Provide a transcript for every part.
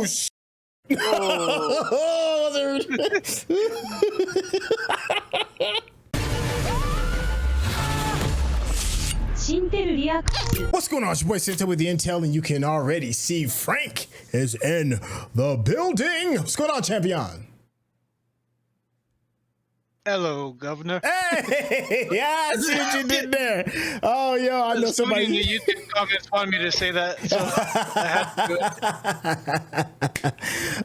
Oh, What's going on? It's your boy Santa with the intel, and you can already see Frank is in the building. What's going on, champion? Hello, Governor. Hey, yeah, I see what you did there. Oh, yo, I know somebody. In the YouTube comments wanted me to say that, so I had to do it.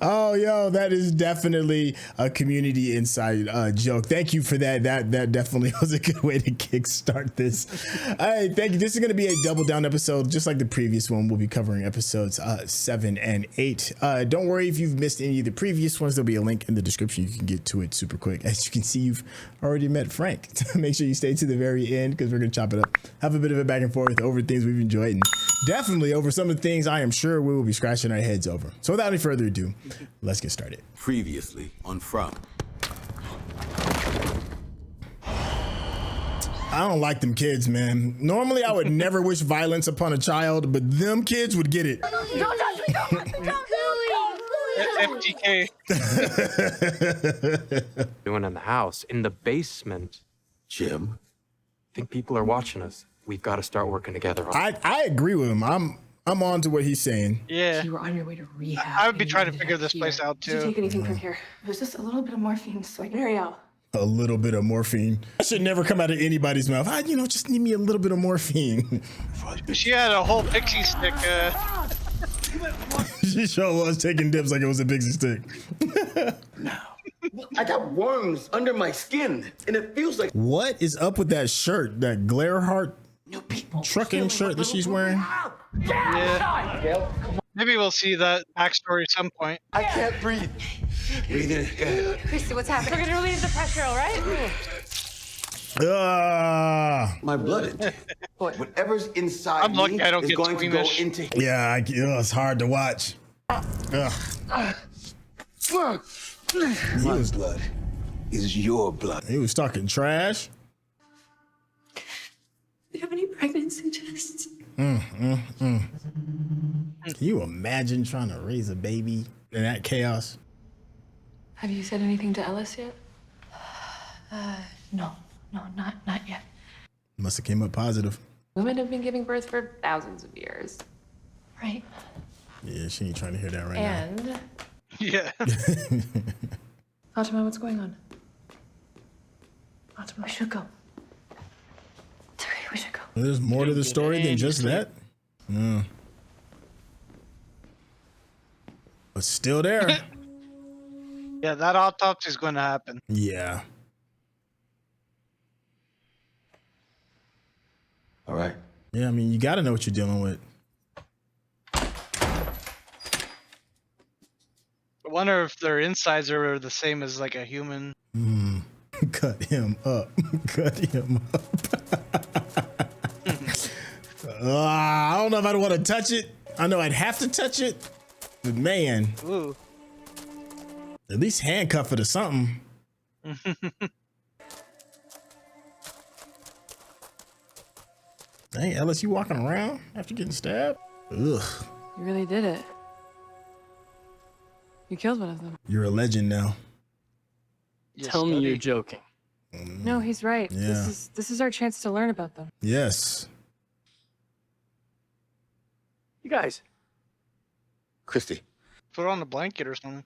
Oh, yo, that is definitely a community inside joke. Thank you for that. That definitely was a good way to kickstart this. All right, thank you. This is going to be a double down episode, just like the previous one. We'll be covering episodes 7 and 8. Don't worry if you've missed any of the previous ones. There'll be a link in the description. You can get to it super quick. As you can see, you've already met Frank. Make sure you stay to the very end because we're going to chop it up. Have a bit of a back and forth over things we've enjoyed and definitely over some of the things I am sure we will be scratching our heads over. So without any further ado, let's get started. Previously on From. I don't like them kids, man. Normally I would never wish violence upon a child, but them kids would get it. Don't touch me, don't FTK. Doing in the house, in the basement. Jim. I think people are watching us. We've got to start working together. I agree with him. I'm on to what he's saying. Yeah. You were on your way to rehab. I would be trying to figure this place out Did you too. take anything from here? There's just a little bit of morphine so I can hurry out. A little bit of morphine. That should never come out of anybody's mouth. Just need me a little bit of morphine. She had a whole pixie stick. She sure was taking dips like it was a pixie stick. I got worms under my skin, and it feels like What is up with that shirt? That glare heart new people. trucking shirt that she's wearing? Yeah. Maybe we'll see that backstory at some point. I can't breathe. Breathe in. Kristi, what's happening? We're gonna relieve the pressure, all right? My blood. Whatever's inside I'm lucky me I don't is get going to go squeamish. into. Yeah, it's hard to watch. Ugh. My blood is your blood. He was talking trash. Do you have any pregnancy tests? Can you imagine trying to raise a baby in that chaos? Have you said anything to Ellis yet? No, not yet. Must have came up positive. Women have been giving birth for thousands of years. Right. Yeah, she ain't trying to hear that right And Yeah. Fatima, what's going on? Fatima, we should go. It's okay, we should go. now. There's more to the story than just that. But still there. Yeah, that autopsy is going to happen. Yeah. All right. Yeah, I mean, you got to know what you're dealing with. I wonder if their insides are the same as like a human. Cut him up. Cut him up. I don't know if I'd want to touch it. I know I'd have to touch it. But man, Ooh. at least handcuff it or something. Dang, Ellis, you walking around after getting stabbed? Ugh. You really did it. You killed one of them. You're a legend now. Tell me you're joking. No, he's right. Yeah. This is our chance to learn about them. Yes. You guys. Kristi. Put on a blanket or something.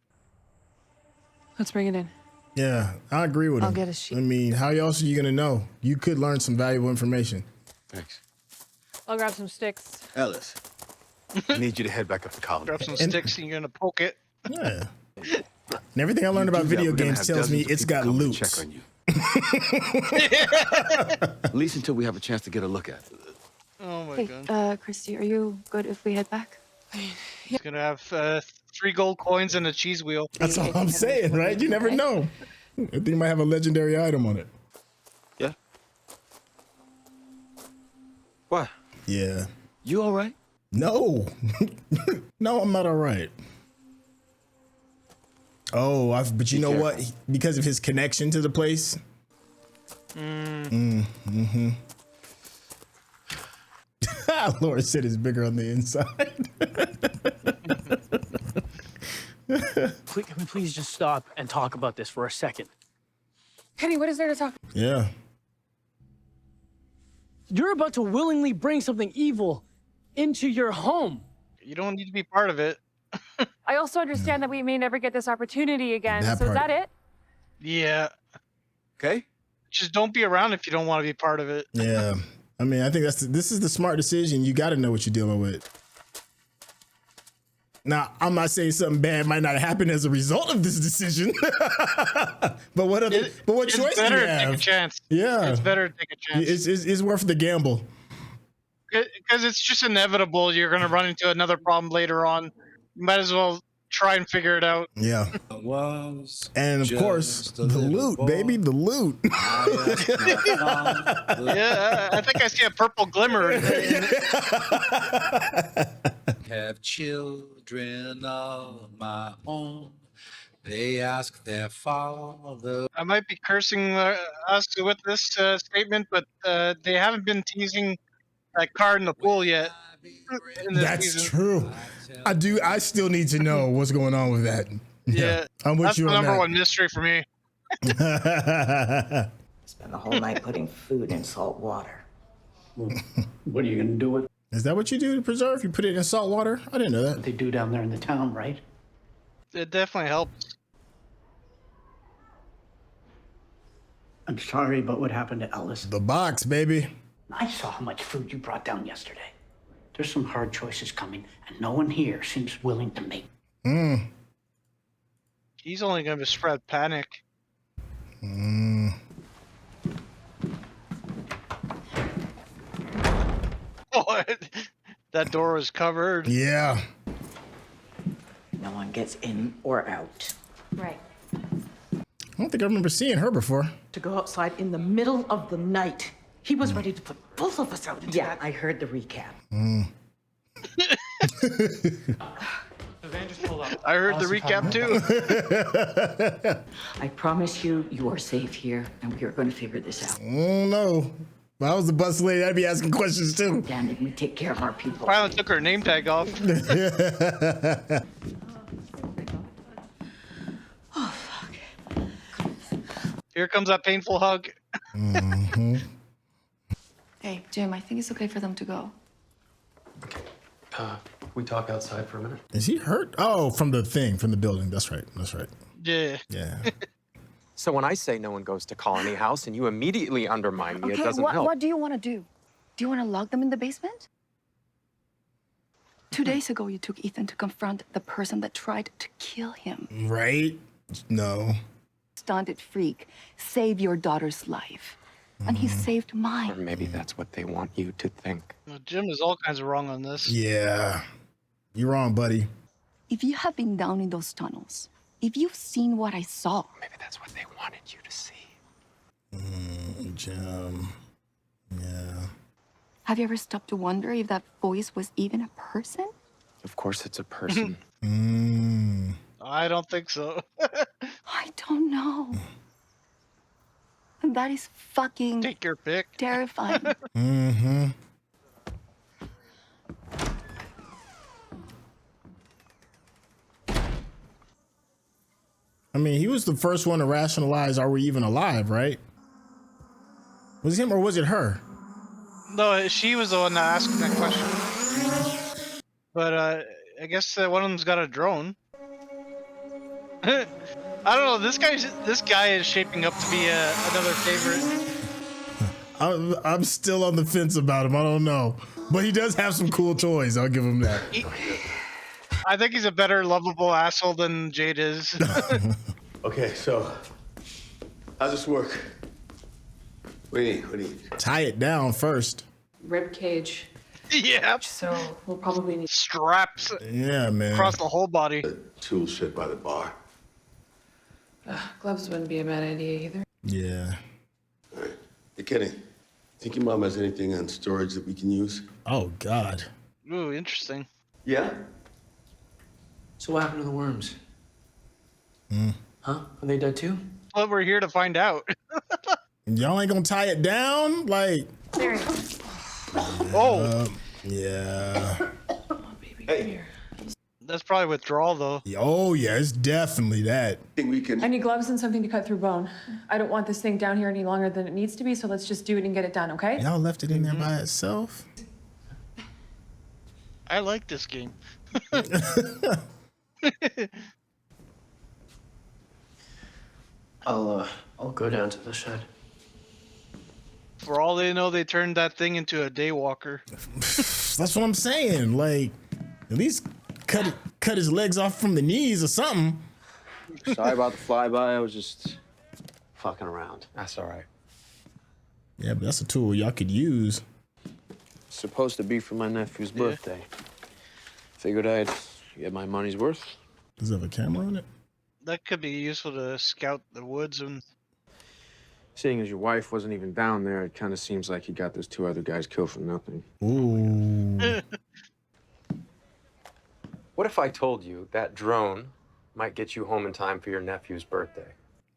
Let's bring it in. Yeah, I agree with him. I'll get a sheet. I mean, how else are you going to know? You could learn some valuable information. Thanks. I'll grab some sticks. Ellis. I need you to head back up to column. Grab some And- sticks and you're going to poke it. Yeah. And everything I learned about video games tells me it's got loops. Check on you. At least until we have a chance to get a look at it. Oh my Hey, god. Kristi, are you good if we head back? He's going to have 3 gold coins and a cheese wheel. That's all I'm saying, right? You never know. I think it might have a legendary item on it. Yeah. What? Yeah. You all right? No. No, I'm not all right. Oh, but you know what? Because of his connection to the place. Lord said it's bigger on the inside. can we please just stop and talk about this for a second? Kenny, what is there to talk? Yeah. You're about to willingly bring something evil into your home. You don't need to be part of it. I also understand that we may never get this opportunity again. That So is part. that it? Yeah. Okay? Just don't be around if you don't want to be part of it. Yeah. I mean, I think this is the smart decision. You got to know what you're dealing with. Now, I'm not saying something bad might not happen as a result of this decision, but what choice do you better to have? take a chance. Yeah, It's better to take a chance. It's worth the gamble. Because it's just inevitable you're going to run into another problem later on. You might as well try and figure it out. Yeah. And of course, the loot, baby, the loot. Yeah, I think I see a purple glimmer. Have children of my own. They ask their father. I might be cursing us with this statement, but they haven't been teasing that card in the pool yet. In this That's season. true. I still need to know what's going on with that. Yeah, I'm with that's you the on number that. one mystery for me. Spend the whole night putting food in salt water. What are you gonna do with Is that what you do to preserve? You put it in salt water? I didn't know what that. they do down there in the town, right? It definitely helps. I'm sorry about what happened to Ellis. The box, baby. I saw how much food you brought down yesterday. There's some hard choices coming, and no one here seems willing to make. He's only going to spread panic. Oh, that door was covered. Yeah. No one gets in or out. Right. I don't think I remember seeing her before. To go outside in the middle of the night. He was ready to put both of us out into Yeah, that. I heard the recap. I heard the recap too. I promise you, you are safe here, and we are going to figure this out. Oh no. If I was the bus lady, I'd be asking questions too. Damn it, we take care of our people. Finally took her name tag off. Oh, fuck. Here comes that painful hug. Hey, Jim, I think it's okay for them to go. We talk outside for a minute. Is he hurt? Oh, from the building. That's right. Yeah. Yeah. So when I say no one goes to Colony House and you immediately undermine me, it doesn't help. What do you want to do? Do you want to lock them in the basement? 2 days ago, you took Ethan to confront the person that tried to kill him. Right? No. Stunted freak, save your daughter's life. And he saved Or mine. maybe that's what they want you to think. Well, Jim is all kinds of wrong on this. Yeah. You're wrong, buddy. If you have been down in those tunnels, if you've seen what I saw, Maybe that's what they wanted you to see. Jim. Yeah. have you ever stopped to wonder if that voice was even a person? Of course it's a person. I don't think so. I don't know. And that is fucking Take your pick. terrifying. I mean, he was the first one to rationalize, are we even alive, right? Was it him or was it her? No, she was the one that asked that question. But I guess one of them's got a drone. I don't know. This guy is shaping up to be another favorite. I'm still on the fence about him. I don't know. But he does have some cool toys. I'll give him that. I think he's a better lovable asshole than Jade is. Okay, so how's this work? What do you need? Tie it down first. Rib cage. Yeah. So we'll probably need Straps Yeah, man. across the whole body. The tool shed by the bar. gloves wouldn't be a bad idea either. Yeah. All right. Hey, Kenny, think your mom has anything on storage that we can use? Oh, God. Ooh, interesting. Yeah. So what happened to the worms? Huh? Are they dead too? What we're here to find out. Y'all ain't gonna tie it down? Like, There you go. Oh, yeah. Oh, baby, Hey. come here. that's probably withdrawal though. Oh yeah, it's definitely that. I need gloves and something to cut through bone. I don't want this thing down here any longer than it needs to be, so let's just do it and get it done, okay? Y'all left it in there by itself. I like this game. I'll go down to the shed. For all they know, they turned that thing into a daywalker. That's what I'm saying. Like, at least cut his legs off from the knees or something. Sorry about the flyby. I was just fucking around. That's all right. Yeah, but that's a tool y'all could use. Supposed to be for my nephew's birthday. Figured I'd get my money's worth. Does it have a camera on it? That could be useful to scout the woods and. Seeing as your wife wasn't even down there, it kind of seems like you got those 2 other guys killed for nothing. Ooh. What if I told you that drone might get you home in time for your nephew's birthday?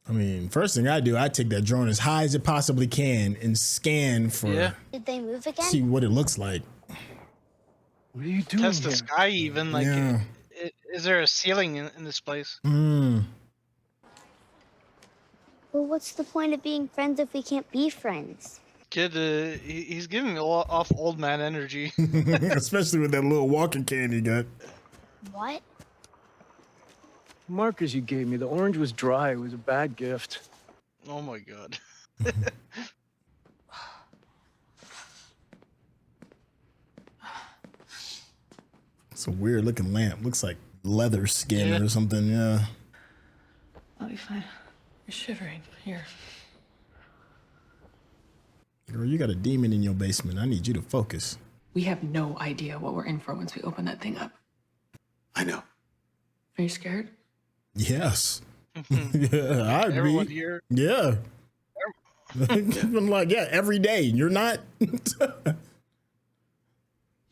I mean, first thing I do, I take that drone as high as it possibly can and scan for. Yeah. Did they move again? See what it looks like. What are you doing Test the sky even. Like, Yeah. is there a ceiling in this place? Well, what's the point of being friends if we can't be friends? Kid, he's giving me off old man energy. Especially with that little walking cane he got. What? Markers you gave me, the orange was dry. It was a bad gift. Oh my god. It's a weird looking lamp. Looks like leather skin or something. Yeah. I'll be fine. You're shivering. Here. Girl, you got a demon in your basement. I need you to focus. We have no idea what we're in for once we open that thing up. I know. Are you scared? Yes. Yeah, I agree. Everyone here. Yeah. I'm like, yeah, every day. You're not.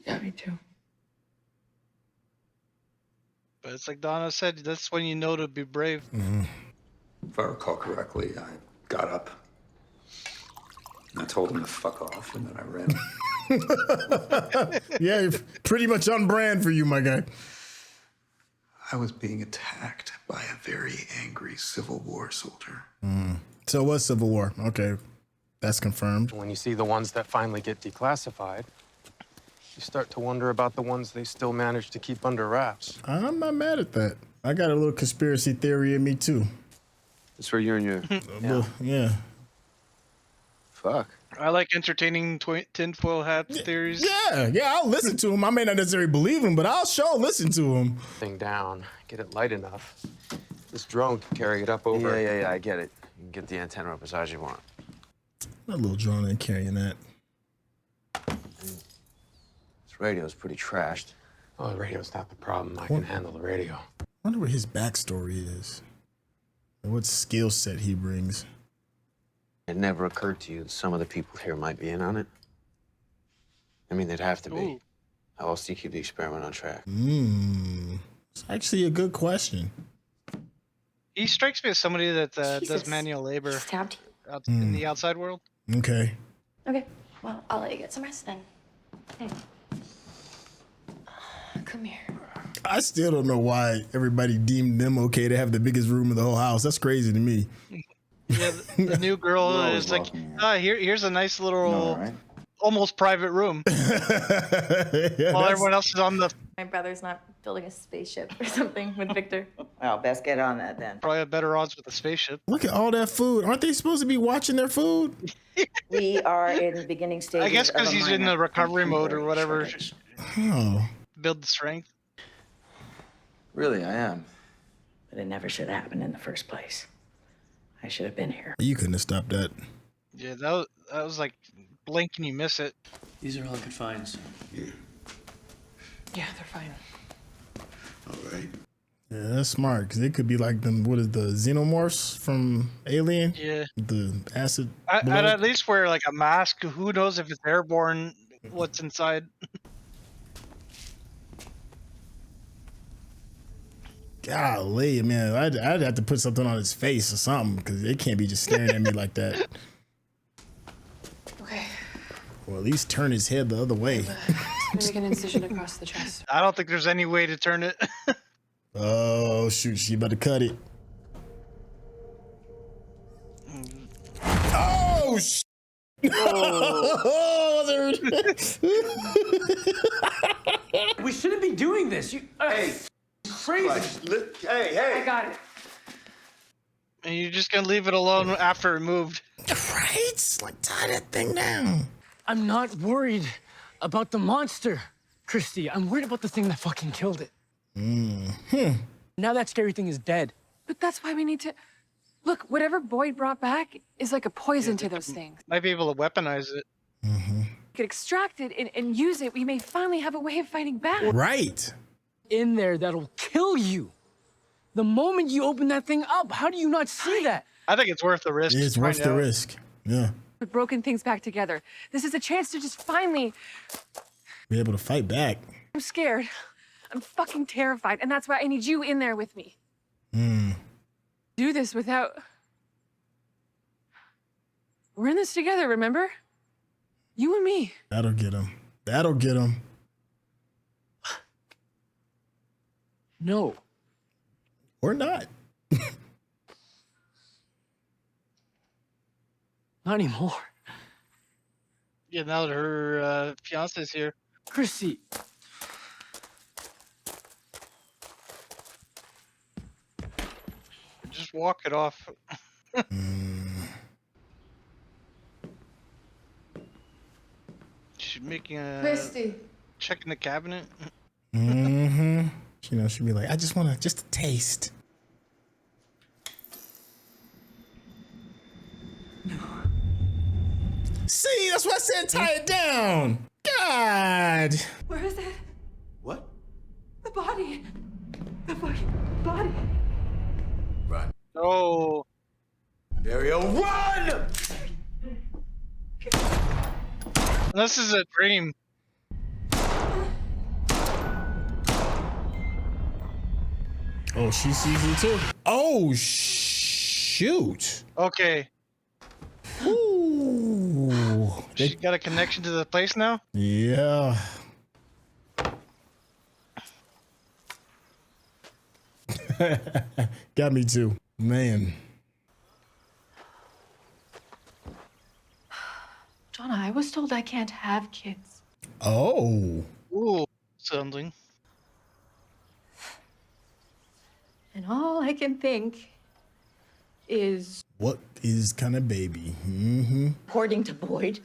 Yeah, me too. But it's like Donna said, that's when you know to be brave. If I recall correctly, I got up. And I told him to fuck off, and then I ran. Yeah, pretty much on brand for you, my guy. I was being attacked by a very angry Civil War soldier. So it was Civil War. Okay. That's confirmed. When you see the ones that finally get declassified, you start to wonder about the ones they still manage to keep under wraps. I'm not mad at that. I got a little conspiracy theory in me, too. That's where you and your... Yeah. Fuck. I like entertaining tinfoil hat theories. Yeah, I'll listen to him. I may not necessarily believe him, but I'll sure listen to him. Thing down, get it light enough. This drone can carry it up over. Yeah, I get it. You can get the antenna up as high as you want. That little drone ain't carrying that. This radio's pretty trashed. Oh, the radio's not the problem. I can handle the radio. I wonder what his backstory is. And what skill set he brings. It never occurred to you that some of the people here might be in on it? I mean, they'd have to be. Ooh. How else do you keep the experiment on track? It's actually a good question. He strikes me as somebody that does Jesus. manual labor She's tabbed. out in the outside world. Okay. Okay. Well, I'll let you get some rest then. Come here. I still don't know why everybody deemed them okay to have the biggest room in the whole house. That's crazy to me. Yeah, the new girl is like, here's a nice little, almost private room. While everyone else is on the. My brother's not building a spaceship or something with Victor. Well, best get on that then. Probably have better odds with the spaceship. Look at all that food. Aren't they supposed to be watching their food? We are in the beginning stages. I guess because of a he's in minor the recovery mode or whatever. shortage. Oh. Build the strength. Really, I am. But it never should have happened in the first place. I should have been here. You couldn't have stopped that. Yeah, that was like blink and you miss it. These are all good finds. Yeah, they're fine. All right. Yeah, that's smart, because it could be like them, what is the xenomorphs from Alien? Yeah. The acid I'd blood? at least wear like a mask. Who knows if it's airborne, what's inside. Golly, man, I'd have to put something on his face or something, because it can't be just staring at me like that. Okay. Or at least turn his head the other way. Make an incision across the chest. I don't think there's any way to turn it. Oh shoot, she about to cut it. Oh sh. We shouldn't be doing this. You, Hey, crazy. Hey. I got it. And you're just gonna leave it alone after it moved. Right? Like tie that thing down. I'm not worried about the monster, Kristi. I'm worried about the thing that fucking killed it. Now that scary thing is dead. But that's why we need to... Look, whatever Boyd brought back is like a poison to those things. Might be able to weaponize it. We could extract it and use it. We may finally have a way of fighting back. Right. In there that'll kill you. The moment you open that thing up, how do you not see that? I think it's worth the risk. It's to worth find the out. risk. Yeah. Put broken things back together. This is a chance to just finally... Be able to fight back. I'm scared. I'm fucking terrified. And that's why I need you in there with me. Do this without... We're in this together, remember? You and me. That'll get him. That'll get him. No. Or not. Not anymore. Yeah, now that her fiance's here. Kristi. Just walk it off. She's making a... Kristi. Checking the cabinet. You know, she'd be like, I just want just a taste. No. See, that's why I said tie it down. God. Where is it? What? The body. The fucking body. Run. Oh. Dario, run! This is a dream. Oh, she sees it too. Oh, shoot. Okay. Ooh. She got a connection to the place now? Yeah. Got me too. Man. Donna, I was told I can't have kids. Oh. Ooh, something. And all I can think is... What is kind of baby? According to Boyd,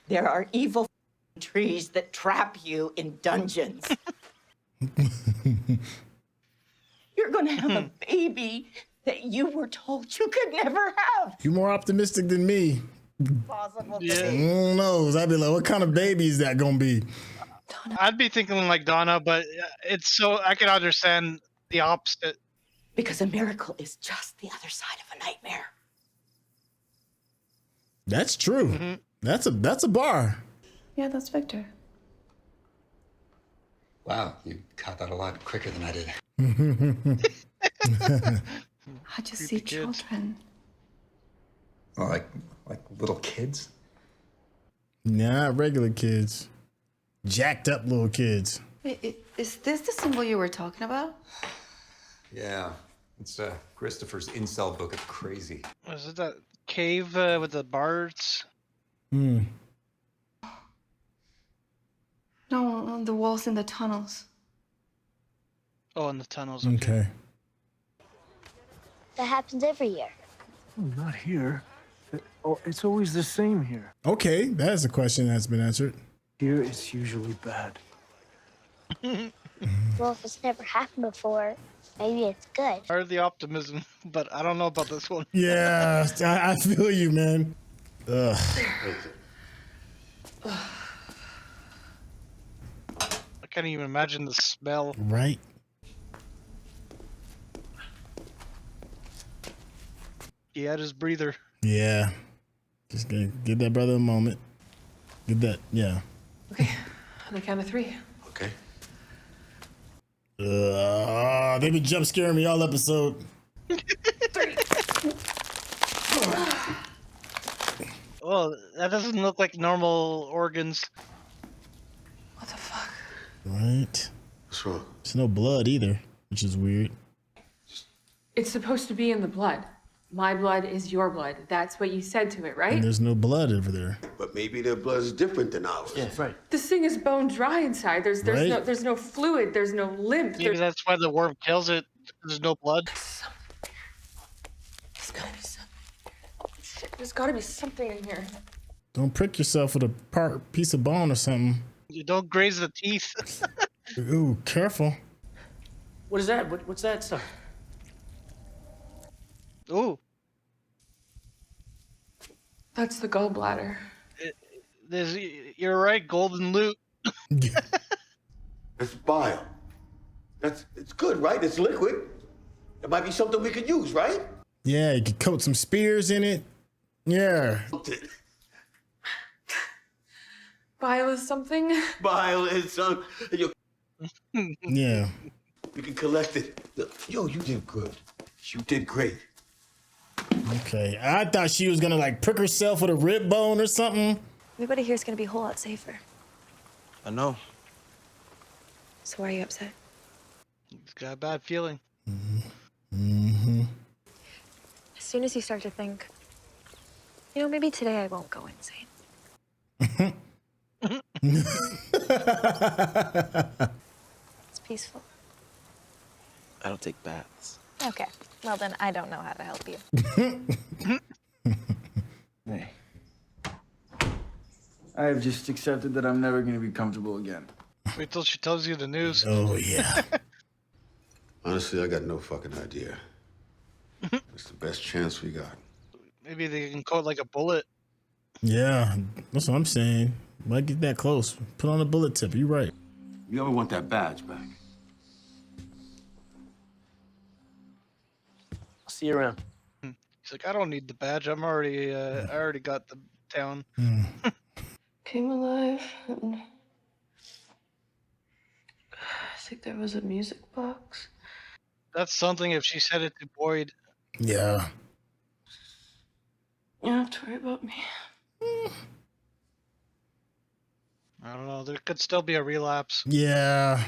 there are evil trees that trap you in dungeons. You're gonna have a baby that you were told you could never have. You're more optimistic than me. Possible to Yeah. be. Who knows? I'd be like, what kind of baby is that gonna be? I'd be thinking like Donna, but it's so I can understand the opposite. Because a miracle is just the other side of a nightmare. That's true. That's a bar. Yeah, that's Victor. Wow, you caught that a lot quicker than I did. I just see children. Well, like little kids? Not regular kids. Jacked up little kids. Wait, is this the symbol you were talking about? Yeah, it's Christopher's incel book of crazy. Was it that cave with the bards? No, on the walls in the tunnels. Oh, in the tunnels. Okay. That happens every year. Not here. Oh, it's always the same here. Okay, that's a question that's been answered. Here it's usually bad. Well, if it's never happened before, maybe it's good. I heard the optimism, but I don't know about this one. Yeah, I feel you, man. Ugh. I can't even imagine the smell. Right. He had his breather. Yeah. Just give that brother a moment. Get that, yeah. Okay, on the count of 3. Okay. They've been jump scaring me all episode. 3. Oh, that doesn't look like normal organs. What the fuck? Right. What's wrong? There's no blood either. which is weird. It's supposed to be in the blood. My blood is your blood. That's what you said to it, right? And there's no blood over there. But maybe their blood is different than ours. Yeah, right. This thing is bone dry inside. There's Right? no fluid. There's no lymph. Maybe that's why the worm kills it. There's no blood. There's gotta be something. Shit, there's gotta be something in here. Don't prick yourself with a piece of bone or something. You don't graze the teeth. Ooh, careful. What is that? What's that stuff? Ooh. That's the gallbladder. You're right, golden loot. It's bile. It's good, right? It's liquid. It might be something we could use, right? Yeah, you could coat some spears in it. Yeah. Bile is something. Bile is some. Yeah. You can collect it. Yo, you did good. You did great. Okay. I thought she was gonna like prick herself with a rib bone or something. Everybody here is gonna be a whole lot safer. I know. So why are you upset? It's got a bad feeling. Mm-hmm. As soon as you start to think, maybe today I won't go insane. It's peaceful. I don't take baths. Okay. Well, then I don't know how to help you. Hey. I have just accepted that I'm never going to be comfortable again. Wait till she tells you the news. Oh, yeah. Honestly, I got no fucking idea. It's the best chance we got. Maybe they can coat like a bullet. Yeah, that's what I'm saying. Might get that close. Put on a bullet tip. You're right. You ever want that badge back? I'll see you around. He's like, I don't need the badge. I already got the town. Came alive, and I think there was a music box. That's something if she said it to Boyd. Yeah. You don't have to worry about me. I don't know. There could still be a relapse. Yeah.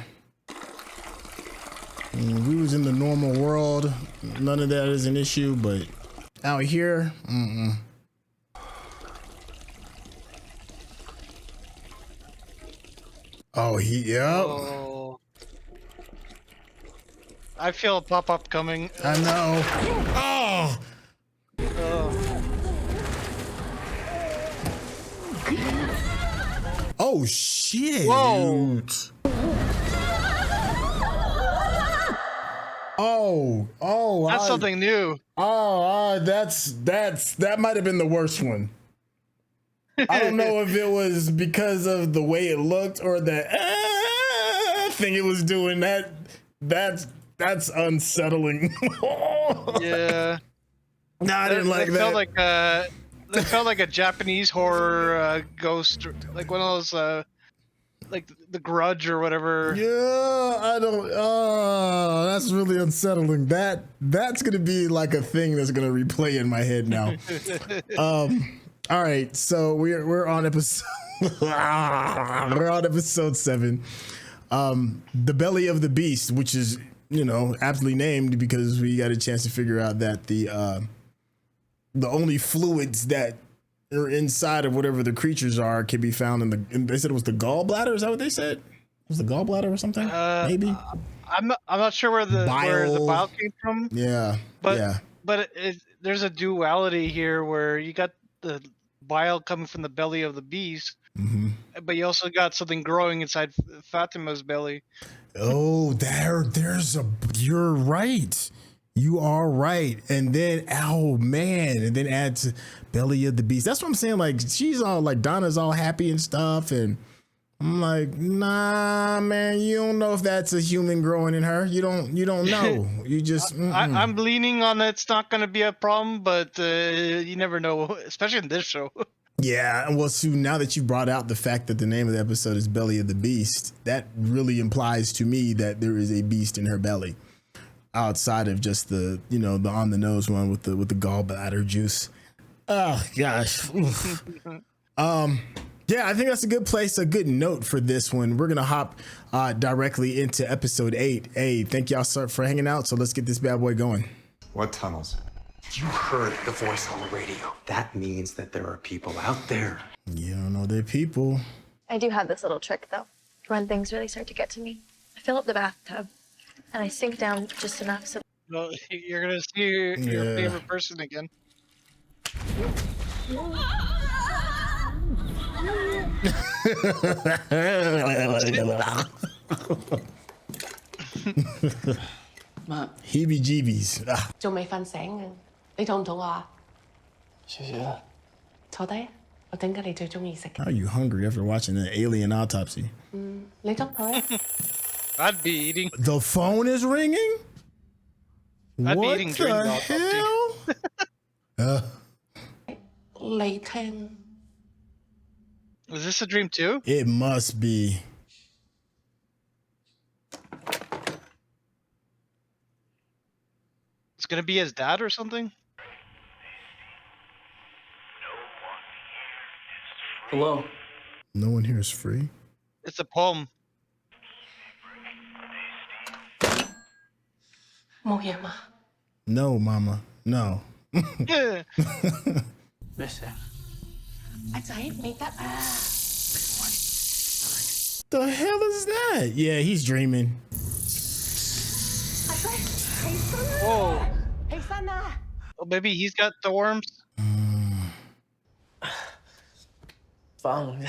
We was in the normal world. None of that is an issue, but out here, Oh, yep. Oh. I feel a pop-up coming. I know. Oh! Oh, shit. Whoa. Oh, that's something new. That might have been the worst one. I don't know if it was because of the way it looked or the thing it was doing. That's unsettling. Yeah. No, I didn't like that. That felt like a Japanese horror ghost, like one of those, like The Grudge or whatever. Yeah, I don't. Oh, that's really unsettling. That's gonna be like a thing that's gonna replay in my head now. All right, so we're on episode we're on episode 7, the belly of the beast, which is aptly named because we got a chance to figure out that the only fluids that are inside of whatever the creatures are can be found in they said it was the gallbladder. Is that what they said? Was the gallbladder or something? Maybe. I'm not sure where the bile came from. Yeah. But there's a duality here where you got the bile coming from the belly of the beast, but you also got something growing inside Fatima's belly. Oh, you're right. You are right. And then, and then add to belly of the beast. That's what I'm saying. Like, she's all like, Donna's all happy and stuff. And I'm like, nah, man, you don't know if that's a human growing in her. You don't know. You just, I'm leaning on that it's not going to be a problem, but you never know, especially in this show. Yeah, well, Sue, now that you brought out the fact that the name of the episode is Belly of the Beast, that really implies to me that there is a beast in her belly. Outside of just the the on the nose one with the gallbladder juice. Oh gosh. Yeah, I think that's a good place, a good note for this one. We're going to hop directly into episode 8. Hey, thank y'all for hanging out. So let's get this bad boy going. What tunnels? You heard the voice on the radio. That means that there are people out there. You don't know they're people. I do have this little trick, though. When things really start to get to me, I fill up the bathtub, and I sink down just enough so... Well, you're gonna see your favorite person again. Heebie-jeebies. 仲未瞓醒啊？你肚唔肚餓啊？謝謝啦。坐低，我整緊你最中意食嘅。 How are you hungry after watching an alien autopsy? 你執佢。 I'd be eating. The phone is ringing? I'd What be eating during the autopsy. 你聽。 Was this a dream too? It must be. It's gonna be his dad or something? Hello. No one here is free? It's a poem. 冇嘢嘛？ No, mama. No. 咩事？阿仔未得啊！ The hell is that? Yeah, he's dreaming. 阿仔，起身啦！ Whoa. 起身啦！ Oh, maybe he's got the worms? 放啫。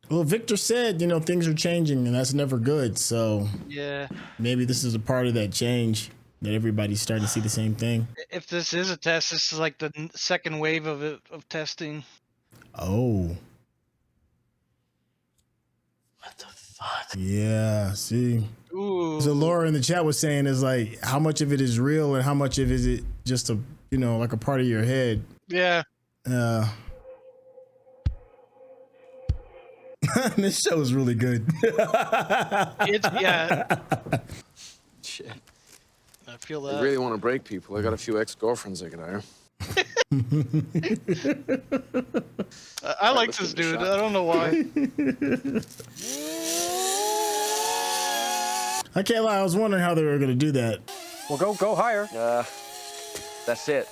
Well, Victor said, things are changing and that's never good. So Yeah. maybe this is a part of that change that everybody's starting to see the same thing. If this is a test, this is like the second wave of testing. Oh. What the fuck? Yeah, see. Ooh. So Laura in the chat was saying is like how much of it is real and how much of it is it just a like a part of your head. Yeah. This show is really good. Yeah. Shit. I feel I that. really want to break people. I got a few ex-girlfriends I can hire. I like this dude. I don't know why. I can't lie. I was wondering how they were going to do that. Well, go higher. That's it.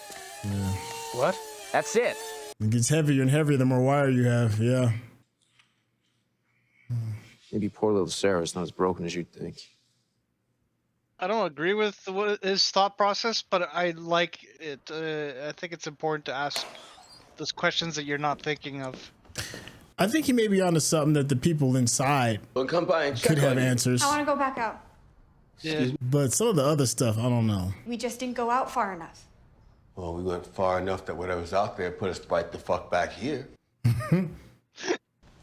What? That's it. It gets heavier and heavier the more wire you have. Yeah. Maybe poor little Sarah's not as broken as you'd think. I don't agree with his thought process, but I like it. I think it's important to ask those questions that you're not thinking of. I think he may be onto something that the people inside come by and check could have on you. answers. I want to go back out. Yeah. But some of the other stuff, I don't know. We just didn't go out far enough. Well, we went far enough that whatever's out there put us right the fuck back here.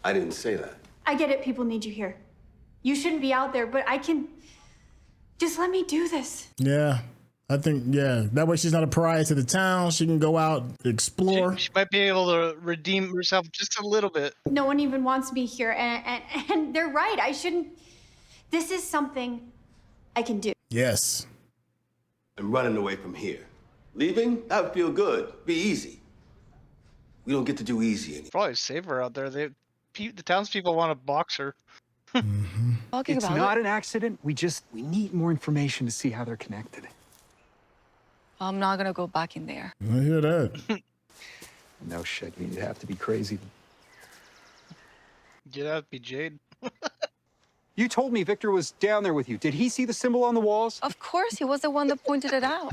I didn't say that. I get it, people need you here. You shouldn't be out there, but I can... Just let me do this. Yeah. I think, that way she's not a pariah to the town. She can go out, explore. She might be able to redeem herself just a little bit. No one even wants me here, and they're right. I shouldn't... This is something I can do. Yes. I'm running away from here. Leaving? That would feel good. Be easy. We don't get to do easy anymore. Probably safer out there. The townspeople want to box her. It's not an accident. We need more information to see how they're connected. I'm not gonna go back in there. I hear that. No shit, you'd have to be crazy. You'd have to be Jade. You told me Victor was down there with you. Did he see the symbol on the walls? Of course, he was the one that pointed it out.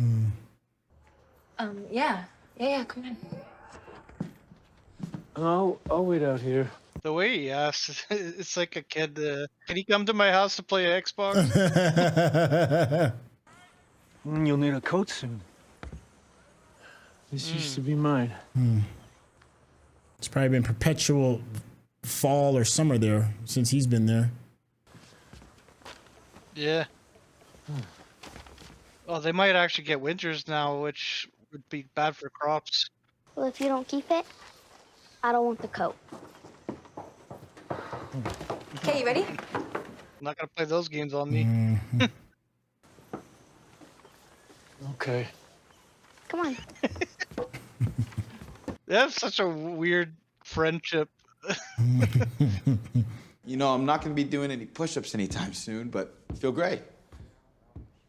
Yeah, come in. I'll wait out here. The way he asks, it's like a kid. Can he come to my house to play Xbox? You'll need a coat soon. This used to be mine. It's probably been perpetual fall or summer there since he's been there. Yeah. Oh, they might actually get winters now, which would be bad for crops. Well, if you don't keep it, I don't want the coat. Okay, you ready? I'm not gonna play those games on me. Okay. Come on. They have such a weird friendship. You know, I'm not gonna be doing any push-ups anytime soon, but I feel great.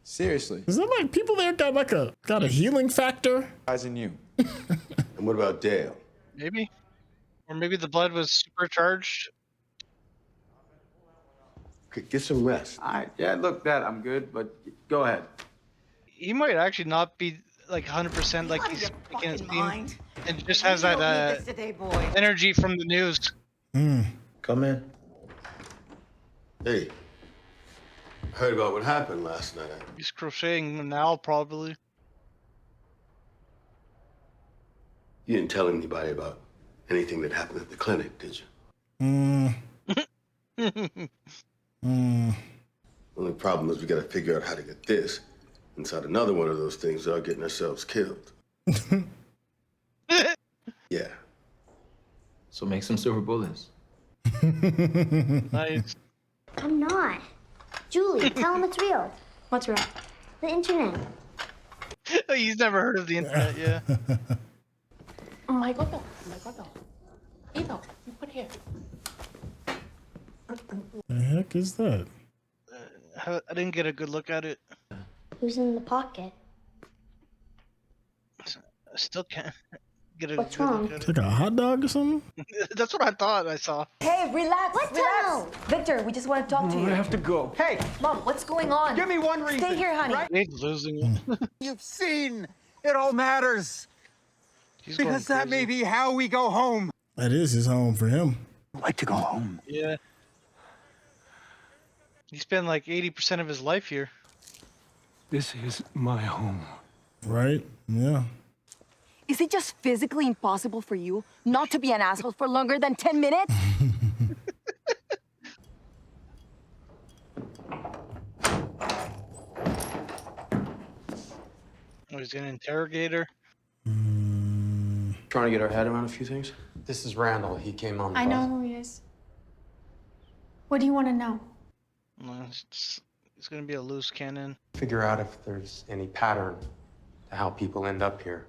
Seriously. Is that like people there got a healing factor? Guys and you. And what about Dale? Maybe. Or maybe the blood was supercharged. Get some rest. All right, yeah, look, Dad, I'm good, but go ahead. He might actually not be like 100% like he's making it seem, and just has that energy from the news. Come in. Hey, heard about what happened last night. He's crocheting now, probably. You didn't tell anybody about anything that happened at the clinic, did you? Only problem is we gotta figure out how to get this inside another one of those things without getting ourselves killed. Yeah. So make some silver bullets. Nice. I'm not. Julie, tell him it's real. What's real? The internet. He's never heard of the internet, yeah. Oh my god, oh my god. Ito, you put here. The heck is that? I didn't get a good look at it. Who's in the pocket? I still can't get a What's good wrong? look at It's like a hot dog or something? it. That's what I thought I saw. Hey, relax, What relax. tunnel? Victor, we just want to talk to you. I have to go. Hey, Mom, what's going on? Give me one reason. Stay here, honey. He's losing it. You've seen. It all matters. He's Because going that may crazy. be how we go home. That is his home for him. I'd like to go home. Yeah. He spent like 80% of his life here. This is my home. Right? Yeah. Is it just physically impossible for you not to be an asshole for longer than 10 minutes? Oh, he's gonna interrogate her. Trying to get our head around a few things. This is Randall. He came on the I bus. know who he is. What do you want to know? No, it's gonna be a loose cannon. Figure out if there's any pattern to how people end up here.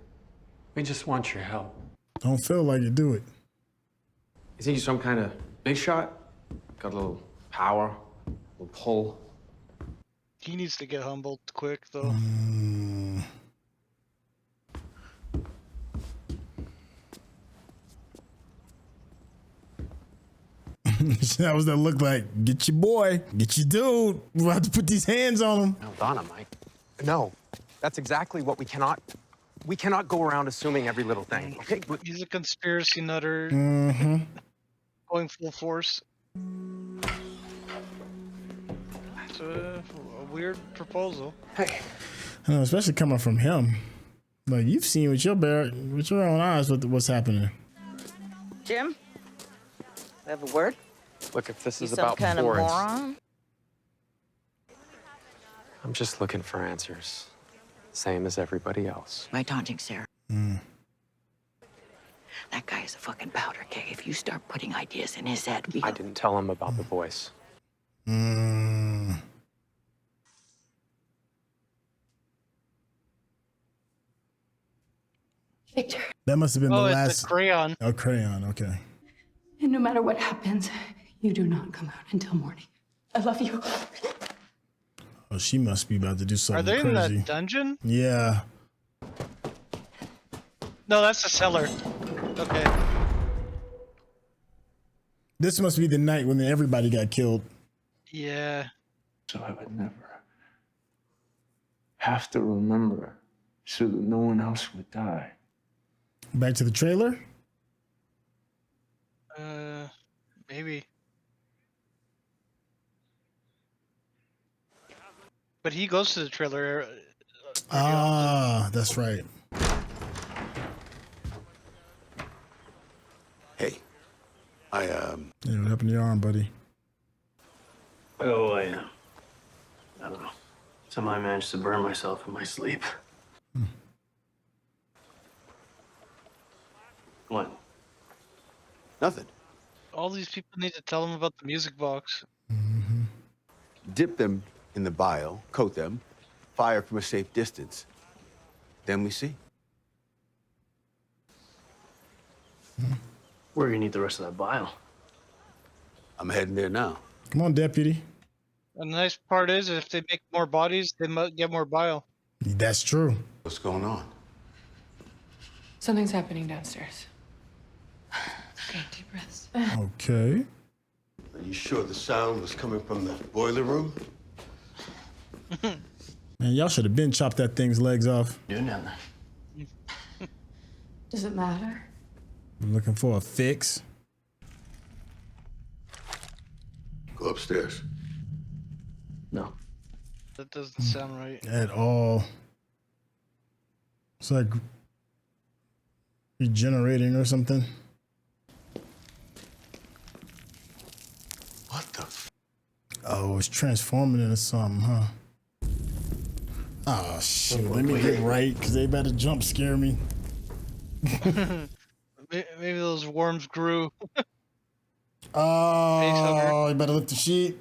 We just want your help. Don't feel like you do it. You think you're some kind of big shot? Got a little power, a little pull. He needs to get humbled quick, though. That was that look like, get your boy, get your dude. We're about to put these hands on him. No, Donna, Mike. No, that's exactly what we cannot go around assuming every little thing, okay? He's a conspiracy nutter. Going full force. It's a weird proposal. Hey. I know, especially coming from him. Like, you've seen with your own eyes what's happening. Jim? Have a word? Look, if this You is some about kind of Florence, moron? I'm just looking for answers. Same as everybody else. My taunting, Sarah. That guy is a fucking powder keg. If you start putting ideas in his head, I didn't tell him about the voice. Victor. That must have been the Oh, it's last. a crayon. Oh, crayon. Okay. And no matter what happens, you do not come out until morning. I love you. Oh, she must be about to do Are something they in crazy. that dungeon? Yeah. No, that's the cellar. Okay. This must be the night when everybody got killed. Yeah. So I would never have to remember so that no one else would die. Back to the trailer. Maybe. But he goes to the trailer. That's right. Hey, Yeah, what happened to your arm, buddy? Oh, I don't know. Somehow I managed to burn myself in my sleep. What? Nothing. All these people need to tell him about the music box. Dip them in the bile, coat them, fire from a safe distance. Then we see. Where do you need the rest of that vial? I'm heading there now. Come on, deputy. And the nice part is, if they make more bodies, they might get more bile. That's true. What's going on? Something's happening downstairs. Okay, deep breaths. Okay. Are you sure the sound was coming from the boiler room? Man, y'all should have been chopped that thing's legs off. Doing down there. Does it matter? I'm looking for a fix. Go upstairs. No. That doesn't sound right. At all. It's like regenerating or something. What the f? Oh, it's transforming into something, huh? Oh, shoot. Let me get right, because they better jump scare me. Maybe those worms grew. Oh, you better lift the sheet.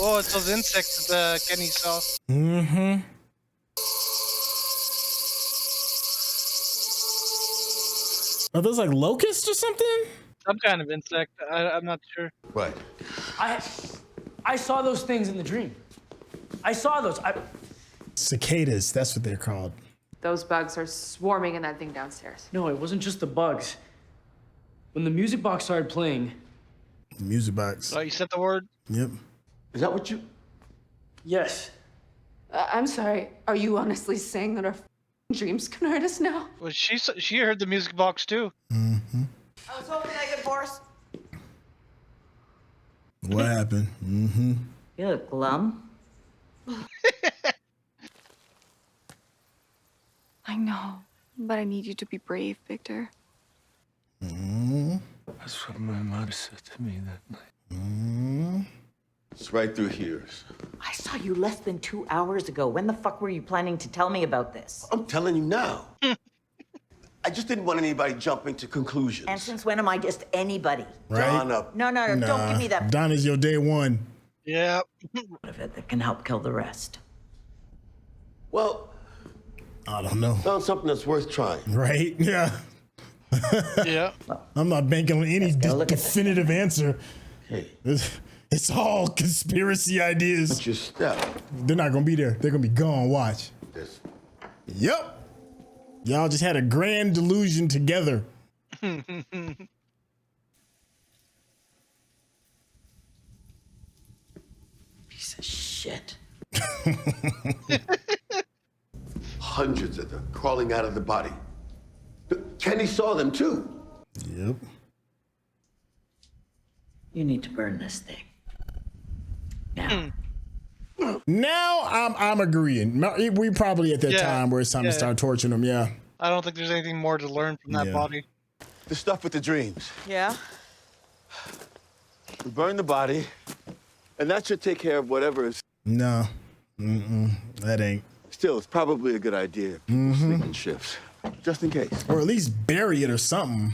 Oh, it's those insects that Kenny saw. Mm-hmm. Are those like locusts or something? Some kind of insect. I'm not sure. Right. I saw those things in the dream. I saw those. Cicadas, that's what they're called. Those bugs are swarming in that thing downstairs. No, it wasn't just the bugs. When the music box started playing. The music box. Oh, you said the word? Yep. Is that what you... Yes. I'm sorry. Are you honestly saying that our dreams can hurt us now? Well, she heard the music box too. Mm-hmm. I was hoping I could force. What happened? Mm-hmm. You look glum. I know, but I need you to be brave, Victor. That's what my mother said to me that night. It's right through here. I saw you less than 2 hours ago. When the fuck were you planning to tell me about this? I'm telling you now. I just didn't want anybody jumping to conclusions. And since when am I just anybody? Right? Donna. No, don't give me that. Donna's your day one. Yeah. Of it that can help kill the rest. Well, I don't know. found something that's worth trying. Right? Yeah. Yeah. I'm not banking on any definitive answer. Hey. It's all conspiracy ideas. What's your step? They're not gonna be there. They're gonna be gone. Watch. This. Yep. Y'all just had a grand delusion together. Piece of shit. Hundreds of them crawling out of the body. Kenny saw them too. Yep. You need to burn this thing. Now. Now I'm agreeing. We probably at that time where it's time to start torturing them. Yeah. I don't think there's anything more to learn from that body. The stuff with the dreams. Yeah? We burn the body, and that should take care of whatever is. No. That ain't. Still, it's probably a good idea. Sleeping shifts, just in case. Or at least bury it or something.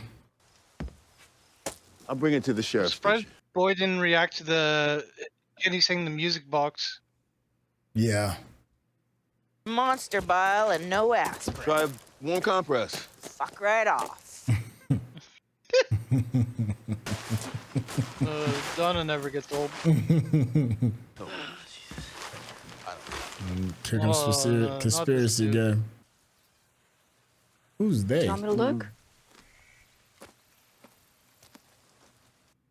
I'll bring it to the sheriff's Surprised Boy didn't react to the Kenny saying the music box. Yeah. Monster bile and no aspirin. Try warm compress. Fuck right off. Donna never gets old. Here comes conspiracy guy. Who's they? Do you want me to look?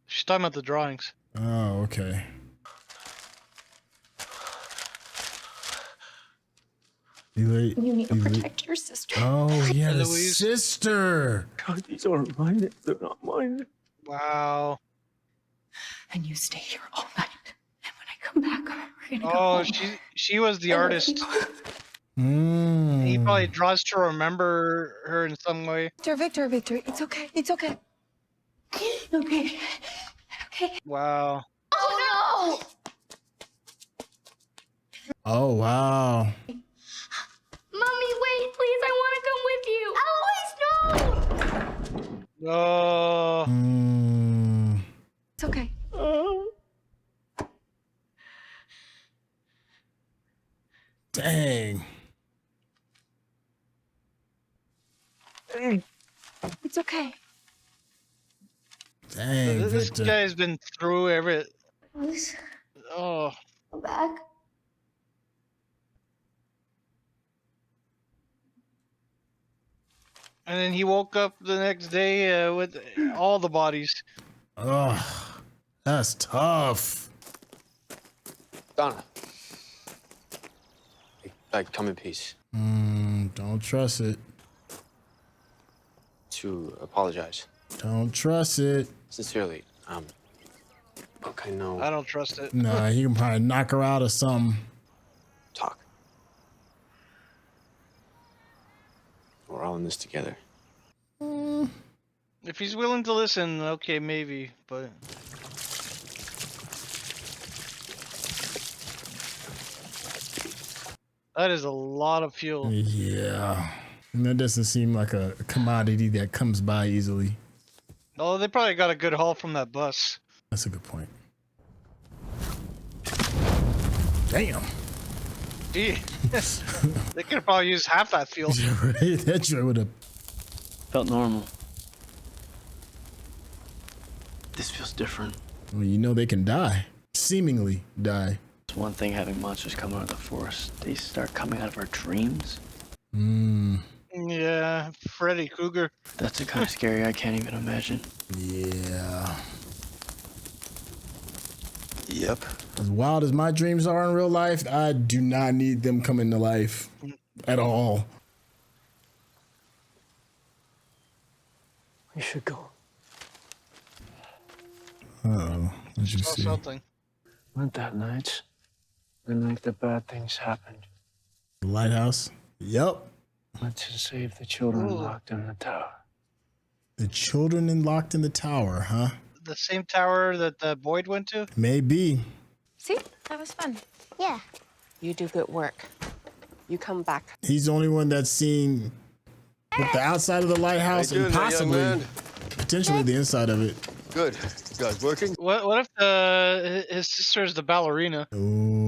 She's talking about the drawings. Oh, okay. You need to protect your sister. Oh, yeah, the Louise. sister. God, these aren't mine. They're not mine. Wow. And you stay here all night. And when I come back, we're gonna go Oh, home. she was the artist. Mm. He probably draws to remember her in some way. Victor, it's okay. It's okay. Okay. Okay. Wow. Oh Oh, wow. Mommy, wait, please. I want to come with you. Eloise, no! Oh. It's okay. Dang. Victor. This guy's been through every. Please, Oh, go back. and then he woke up the next day with all the bodies. Oh, that's tough. Donna. Like, come in peace. Don't trust it. To apologize. Don't trust it. Sincerely. Look, I know. I don't trust it. Nah, he can probably knock her out or something. Talk. We're all in this together. If he's willing to listen, okay, maybe, but. That is a lot of fuel. Yeah. And that doesn't seem like a commodity that comes by easily. Oh, they probably got a good haul from that bus. That's a good point. Damn. Gee. They could have probably used half that fuel. Right? That sure would have. Felt normal. This feels different. Well, you know they can die. Seemingly die. It's one thing having monsters come out of the forest. They start coming out of our dreams. Yeah, Freddy Krueger. That's the kind of scary I can't even imagine. Yeah. Yep. As wild as my dreams are in real life, I do not need them coming to life at all. We should go. Uh-oh. What you see? Something. Went that night. The night the bad things happened. The lighthouse? Yep. Went to save the children Ooh. locked in the tower. The children locked in the tower, huh? The same tower that Boyd went to? Maybe. See? That was fun. Yeah. You do good work. You come back. He's the only one that's seen the outside of the lighthouse How you and doing, young possibly, man? potentially the inside of it. Good. You guys working? What if his sister is the ballerina? Ooh.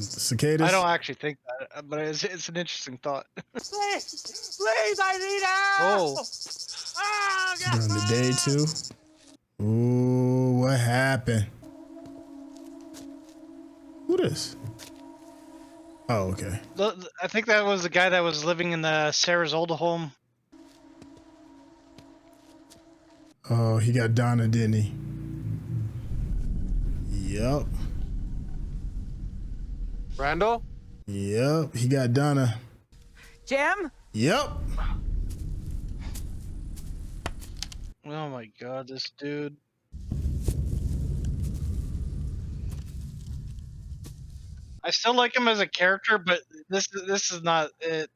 Cicadas? I don't actually think that, but it's an interesting thought. Please, I need help! Oh. During the day too. Ooh, what happened? Who this? Oh, okay. I think that was the guy that was living in the Sarah's old home. Oh, he got Donna, didn't he? Yep. Randall? Yep, he got Donna. Jim? Yep. Oh my god, this dude. I still like him as a character, but this is not it.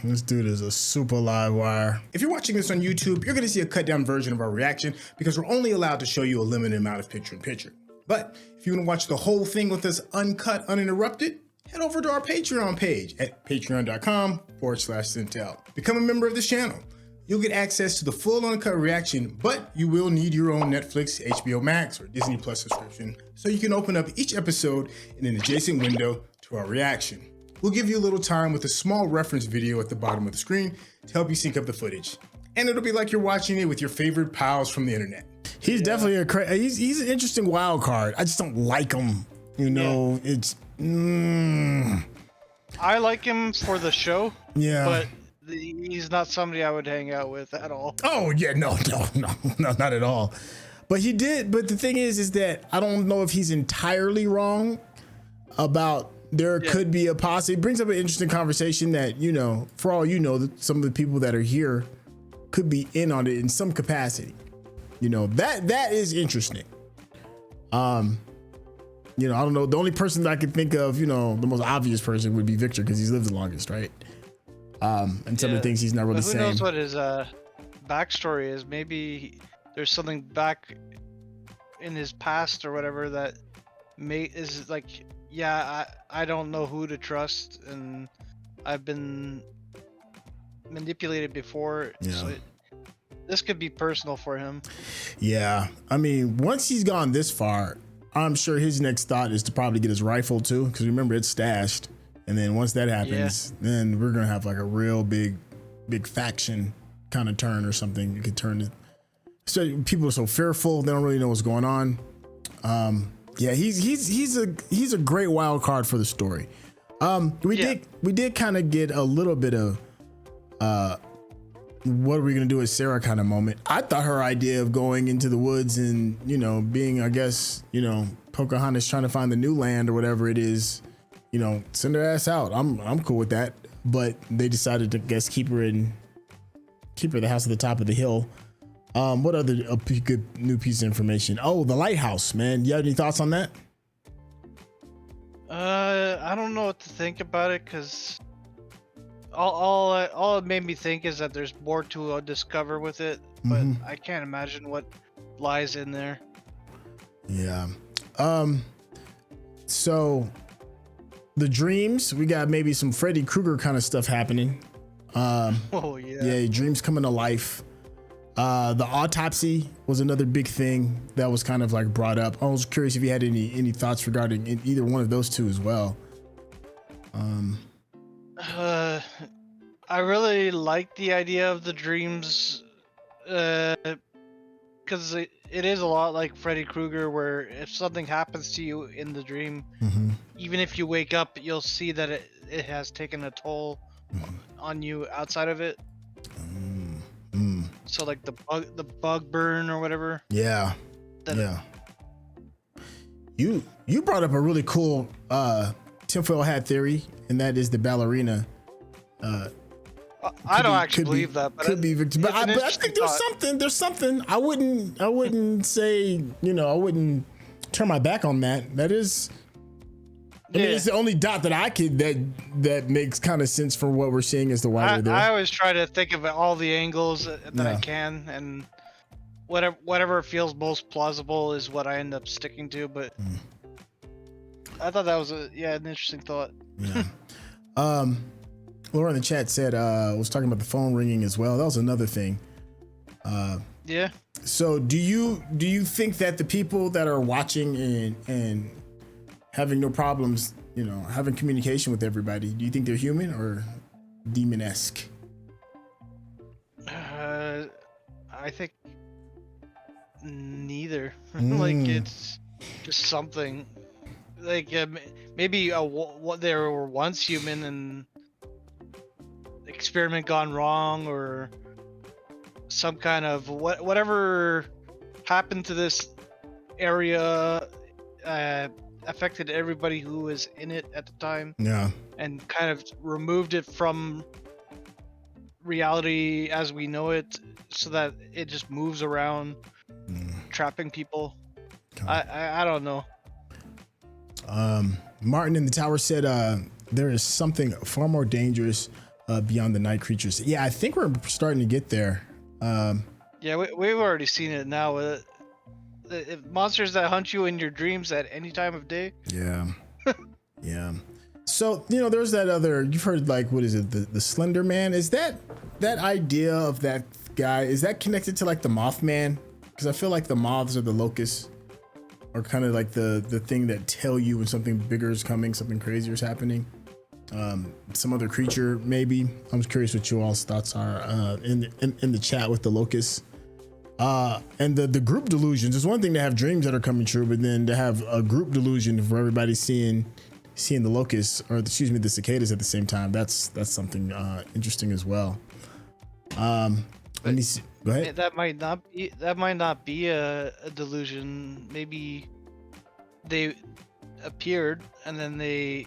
This dude is a super live wire. If you're watching this on YouTube, you're gonna see a cut down version of our reaction because we're only allowed to show you a limited amount of picture-in-picture. But if you wanna watch the whole thing with us uncut, uninterrupted, head over to our Patreon page at patreon.com/Sintel. Become a member of this channel. You'll get access to the full uncut reaction, but you will need your own Netflix, HBO Max, or Disney Plus subscription so you can open up each episode in an adjacent window to our reaction. We'll give you a little time with a small reference video at the bottom of the screen to help you sync up the footage. And it'll be like you're watching it with your favorite pals from the internet. He's definitely he's an interesting wild card. I just don't like him. You know, it's I like him for the show. Yeah. But he's not somebody I would hang out with at all. Oh yeah, no, not at all. But he did. But the thing is that I don't know if he's entirely wrong about there could be a posse. It brings up an interesting conversation that, you know, for all you know, some of the people that are here could be in on it in some capacity. You know, that is interesting. You know, I don't know. The only person that I could think of, you know, the most obvious person would be Victor because he's lived the longest, right? And some of the things he's not really saying. Who knows what his backstory is? Maybe there's something back in his past or whatever that is like, yeah, I don't know who to trust, and I've been manipulated before. Yeah. So this could be personal for him. Yeah, I mean, once he's gone this far, I'm sure his next thought is to probably get his rifle too, because remember, it's stashed. And then once that happens, then we're gonna have like a real big faction kind of turn or something. You could turn it. So people are so fearful, they don't really know what's going on. Yeah, he's a great wild card for the story. We did kind of get a little bit of what are we gonna do with Sarah kind of moment. I thought her idea of going into the woods and, you know, being, I guess, you know, Pocahontas trying to find the new land or whatever it is, you know, send her ass out. I'm cool with that. But they decided to keep her the house at the top of the hill. What other good new piece of information? Oh, the lighthouse, man. You have any thoughts on that? I don't know what to think about it, because all it made me think is that there's more to discover with it, but I can't imagine what lies in there. Yeah. So the dreams, we got maybe some Freddy Krueger kind of stuff happening. Oh yeah. Yeah, dreams coming to life. The autopsy was another big thing that was kind of like brought up. I was curious if you had any thoughts regarding either one of those two as well. I really like the idea of the dreams, because it is a lot like Freddy Krueger, where if something happens to you in the dream, even if you wake up, you'll see that it has taken a toll on you outside of it. So like the bug burn or whatever. Yeah. You brought up a really cool tinfoil hat theory, and that is the ballerina. I don't actually believe that, but could be Victor. But I think there's something. I wouldn't say, you know, I wouldn't turn my back on that. That is, I mean, it's the only dot that I could that makes kind of sense for what we're seeing as the writer there. I always try to think of all the angles that I can, and whatever feels most plausible is what I end up sticking to. But I thought that was an interesting thought. Yeah. Laura in the chat said was talking about the phone ringing as well. That was another thing. Yeah. So do you think that the people that are watching and having no problems, you know, having communication with everybody, do you think they're human or demon-esque? I think neither. Like it's just something. Like maybe they were once human and experiment gone wrong, or some kind of whatever happened to this area affected everybody who was in it at the time. Yeah. And kind of removed it from reality as we know it, so that it just moves around, trapping people. I don't know. Martin in the tower said there is something far more dangerous beyond the night creatures. Yeah, I think we're starting to get there. Yeah, we've already seen it now. Monsters that hunt you in your dreams at any time of day. Yeah. Yeah. So, you know, there's that other, you've heard, like, what is it? The Slender Man. Is that idea of that guy, is that connected to like the Mothman? Because I feel like the moths or the locusts are kind of like the thing that tell you when something bigger is coming, something crazier is happening. Some other creature, maybe. I'm just curious what you all's thoughts are in the chat with the locusts. And the group delusions. It's one thing to have dreams that are coming true, but then to have a group delusion for everybody seeing the locusts, or excuse me, the cicadas at the same time. That's something interesting as well. Let me see. Go ahead. That might not be a delusion. Maybe they appeared and then they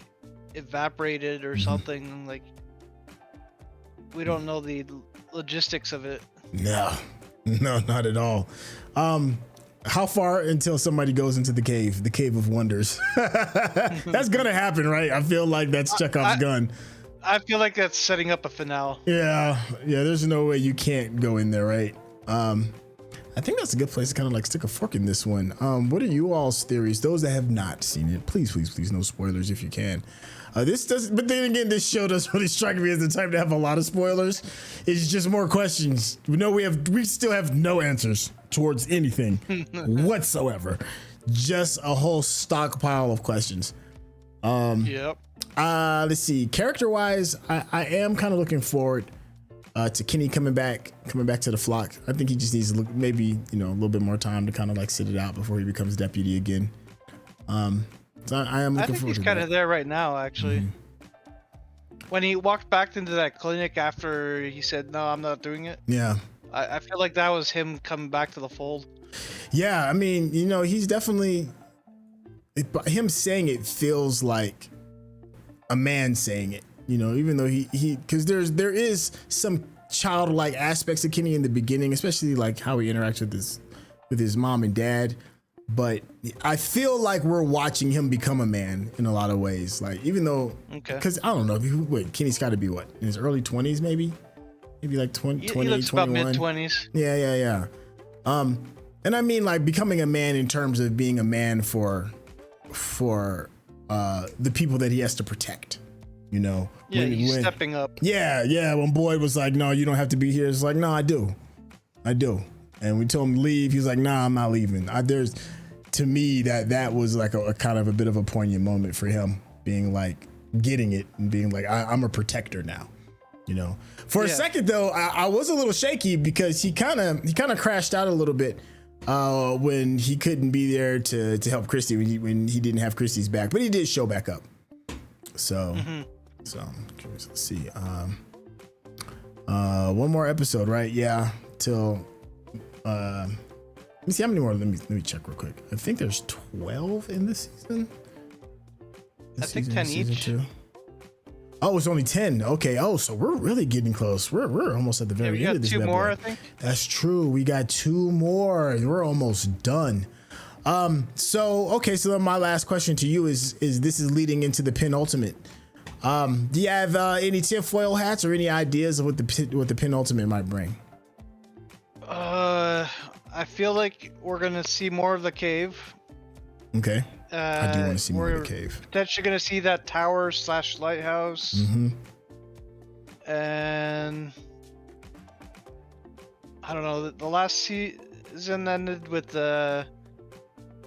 evaporated or something. Like, we don't know the logistics of it. No, not at all. How far until somebody goes into the cave of wonders? That's gonna happen, right? I feel like that's Chekhov's gun. I feel like that's setting up a finale. Yeah, there's no way you can't go in there, right? I think that's a good place to kind of like stick a fork in this one. What are you all's theories? Those that have not seen it, please, no spoilers if you can. This doesn't, but then again, this show doesn't really strike me as the type to have a lot of spoilers. It's just more questions. We still have no answers towards anything whatsoever. Just a whole stockpile of questions. Yep. Let's see. Character-wise, I am kind of looking forward to Kenny coming back to the flock. I think he just needs to look, maybe, a little bit more time to kind of like sit it out before he becomes deputy again. So I am looking forward to that. I think he's kind of there right now, actually. When he walked back into that clinic after he said, "No, I'm not doing it." Yeah. I feel like that was him coming back to the fold. Yeah, I mean, he's definitely, him saying it feels like a man saying it, even though he because there is some childlike aspects of Kenny in the beginning, especially like how he interacts with his mom and dad. But I feel like we're watching him become a man in a lot of ways. Like, even though, because I don't know, Kenny's got to be what, in his early 20s, maybe like 20, He looks 21. about mid-20s. Yeah. And I mean, like, becoming a man in terms of being a man for the people that he has to protect. Yeah, he's stepping up. Yeah. When Boyd was like, "No, you don't have to be here," it's like, "No, I do." And we told him to leave. He's like, "Nah, I'm not leaving." To me, that was like a kind of a bit of a poignant moment for him, being like, getting it and being like, I'm a protector now. For a second though, I was a little shaky because he kind of crashed out a little bit when he couldn't be there to help Kristi when he didn't have Kristi's back, but he did show back up. So I'm curious. Let's see. One more episode, right? Yeah, till let me see how many more. Let me check real quick. I think there's 12 in this season. I think 10 each. Oh, it's only 10. Okay. Oh, so we're really getting close. We're almost at the very end of this. We got 2 more, I think. That's true. We got 2 more. We're almost done. So then my last question to you is this is leading into the penultimate. Do you have any tinfoil hats or any ideas of what the penultimate might bring? I feel like we're gonna see more of the cave. Okay. I do want to see more of the cave. Potentially gonna see that tower / lighthouse. And I don't know. The last season ended with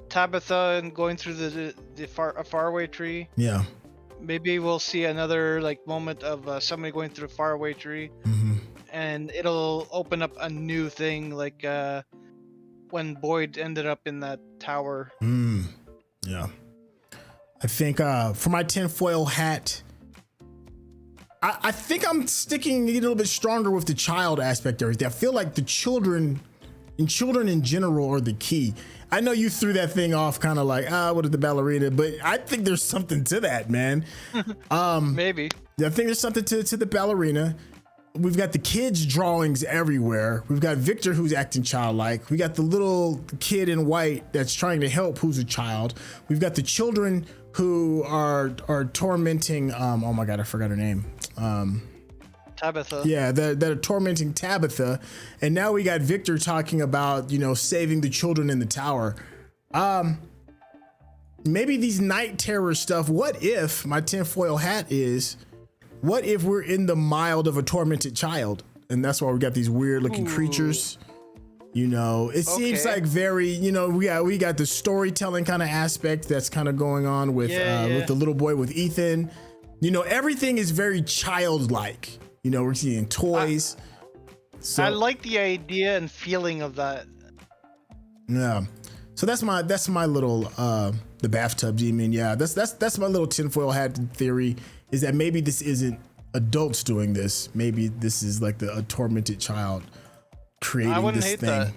Tabitha and going through the faraway tree. Yeah. Maybe we'll see another moment of somebody going through a faraway tree, and it'll open up a new thing, like when Boyd ended up in that tower. Yeah. I think for my tinfoil hat, I think I'm sticking a little bit stronger with the child aspect of everything. I feel like the children in general are the key. I know you threw that thing off kind of like, what is the ballerina? But I think there's something to that, man. Maybe. I think there's something to the ballerina. We've got the kids' drawings everywhere. We've got Victor, who's acting childlike. We got the little kid in white that's trying to help, who's a child. We've got the children who are tormenting. Oh my God, I forgot her name. Tabitha. Yeah, that are tormenting Tabitha, and now we got Victor talking about saving the children in the tower. Maybe these night terror stuff. What if my tinfoil hat is? What if we're in the mild of a tormented child, and that's why we got these weird looking creatures? It seems like very, we got the storytelling kind of aspect that's kind of going on with the little boy with Ethan. Everything is very childlike. We're seeing toys. I like the idea and feeling of that. Yeah. So that's my little the bathtub demon. Yeah, that's my little tinfoil hat theory, is that maybe this isn't adults doing this. Maybe this is like a tormented child creating this thing. That.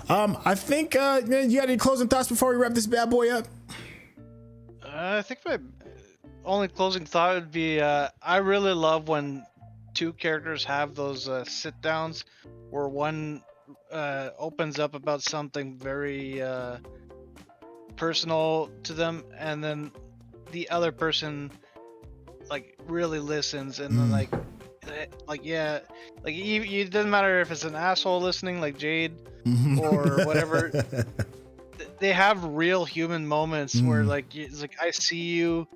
I think you got any closing thoughts before we wrap this bad boy up? I think my only closing thought would be I really love when 2 characters have those sit downs where one opens up about something very personal to them, and then the other person really listens, and then it doesn't matter if it's an asshole listening like Jade or whatever. They have real human moments where it's like, I see you,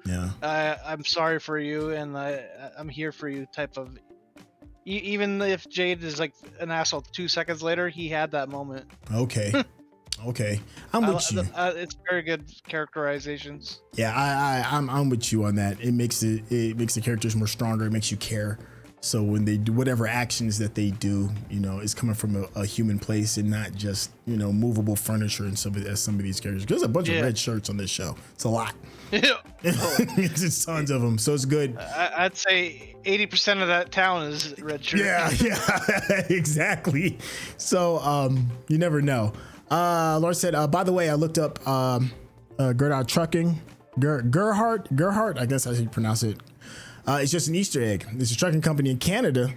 I'm sorry for you, and I'm here for you type of. Even if Jade is like an asshole 2 seconds later, he had that moment. Okay. Okay, I'm with you. It's very good characterizations. Yeah, I'm with you on that. It makes the characters more stronger. It makes you care. So when they do whatever actions that they do, you know, is coming from a human place and not just, you know, movable furniture and some of these characters. There's a bunch of red shirts on this show. It's a lot. Yeah. It's tons of them. So it's good. I'd say 80% of that town is red shirt. Yeah, exactly. So you never know. Laura said, by the way, I looked up Gerhard Trucking. Gerhard, I guess I should pronounce it. It's just an Easter egg. It's a trucking company in Canada,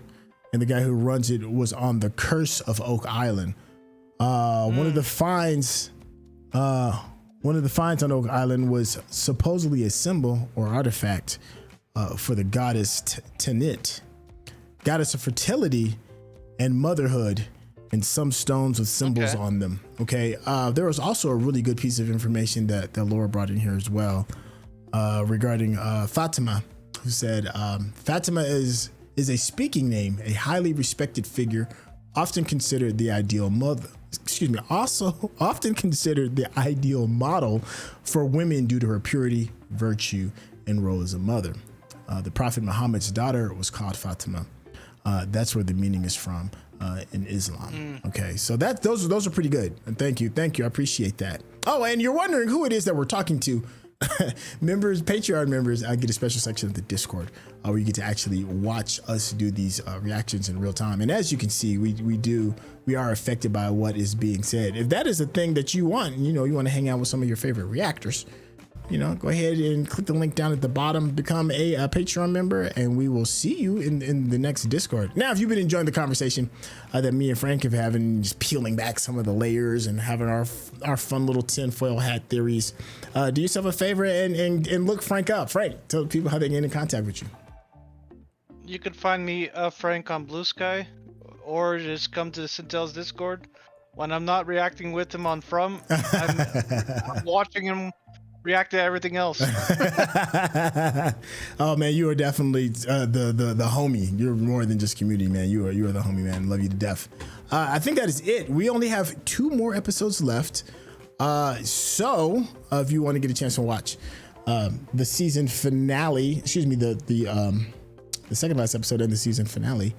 and the guy who runs it was on the Curse of Oak Island. One of the finds on Oak Island was supposedly a symbol or artifact for the goddess Tanit, goddess of fertility and motherhood, and some stones with symbols on them. Okay. There was also a really good piece of information that Laura brought in here as well regarding Fatima, who said Fatima is a speaking name, a highly respected figure, often considered the ideal mother. Also often considered the ideal model for women due to her purity, virtue, and role as a mother. The Prophet Muhammad's daughter was called Fatima. That's where the meaning is from in Islam. Okay, so those are pretty good. And thank you. I appreciate that. Oh, and you're wondering who it is that we're talking to. Members, Patreon members, I get a special section of the Discord where you get to actually watch us do these reactions in real time. And as you can see, we are affected by what is being said. If that is a thing that you want, you know, you want to hang out with some of your favorite reactors, you know, go ahead and click the link down at the bottom, become a Patreon member, and we will see you in the next Discord. Now, if you've been enjoying the conversation that me and Frank have having, just peeling back some of the layers and having our fun little tinfoil hat theories, do yourself a favor and look Frank up. Frank, tell people how they get in contact with you. You could find me Frank on Blue Sky, or just come to the Sintel's Discord. When I'm not reacting with him on From, I'm watching him react to everything else. Oh man, you are definitely the homie. You're more than just community, man. You are the homie, man. Love you to death. I think that is it. We only have 2 more episodes left. So if you want to get a chance to watch the season finale, excuse me, the second last episode and the season finale,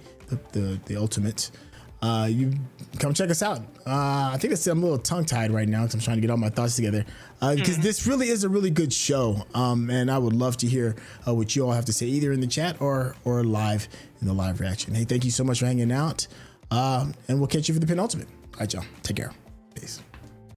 the ultimate, you come check us out. I think I'm a little tongue tied right now because I'm trying to get all my thoughts together, because this really is a really good show. And I would love to hear what you all have to say, either in the chat or live in the live reaction. Hey, thank you so much for hanging out. And we'll catch you for the penultimate. All right, y'all. Take care. Peace.